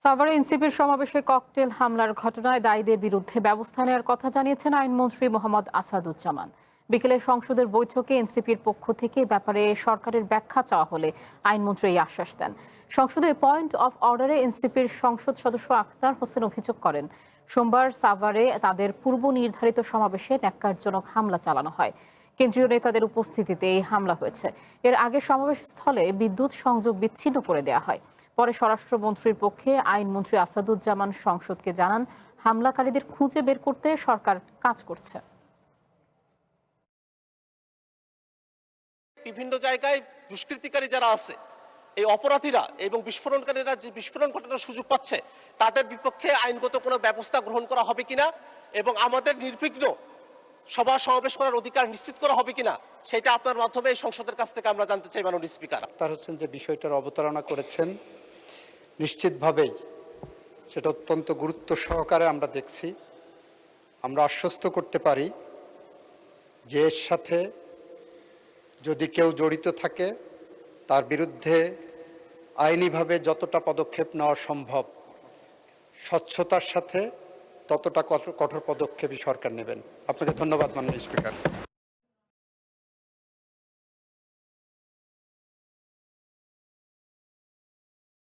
সাভারে এনসিপির সমাবেশে ককটেল হামলার ঘটনায় দায়ীদের বিরুদ্ধে ব্যবস্থা নেওয়ার কথা জানিয়েছেন আইনমন্ত্রী মোহাম্মদ আসাদুজ্জামান। বিকেলে সংসদের বৈঠকে এনসিপির পক্ষ থেকে ব্যাপারে সরকারের ব্যাখ্যা চাওয়া হলে আইনমন্ত্রী এই আশ্বাস দেন। সংসদে পয়েন্ট অফ অর্ডারে এনসিপির সংসদ সদস্য আখতার হোসেন অভিযোগ করেন, সোমবার সাভারে তাদের পূর্ব নির্ধারিত সমাবেশে ন্যাক্কারজনক হামলা চালানো হয়। কেন্দ্রীয় নেতাদের উপস্থিতিতে এই হামলা হয়েছে। এর আগে সমাবেশ স্থলে বিদ্যুৎ সংযোগ বিচ্ছিন্ন করে দেওয়া হয়। পরে স্বরাষ্ট্রমন্ত্রীর পক্ষে আইনমন্ত্রী আসাদুজ্জামান সংসদকে জানান, হামলাকারীদের খুঁজে বের করতে সরকার কাজ করছে। বিভিন্ন জায়গায় দুষ্কৃতিকারী যারা আছে, এই অপরাধীরা এবং বিস্ফোরণকারীরা যে বিস্ফোরণ ঘটানোর সুযোগ পাচ্ছে, তাদের বিপক্ষে আইনগত কোনো ব্যবস্থা গ্রহণ করা হবে কিনা এবং আমাদের নির্বিঘ্ন সভা সমাবেশ করার অধিকার নিশ্চিত করা হবে কিনা, সেটা আপনার মাধ্যমে এই সংসদের কাছ থেকে আমরা জানতে চাই। মাননীয় স্পিকার, আখতার হোসেন যে বিষয়টার অবতারণা করেছেন, নিশ্চিতভাবেই সেটা অত্যন্ত গুরুত্ব সহকারে আমরা দেখছি। আমরা আশ্বস্ত করতে পারি যে এর সাথে যদি কেউ জড়িত থাকে, তার বিরুদ্ধে আইনিভাবে যতটা পদক্ষেপ নেওয়া সম্ভব, স্বচ্ছতার সাথে ততটা কঠোর পদক্ষেপই সরকার নেবেন। আপনাকে ধন্যবাদ মাননীয় স্পিকার।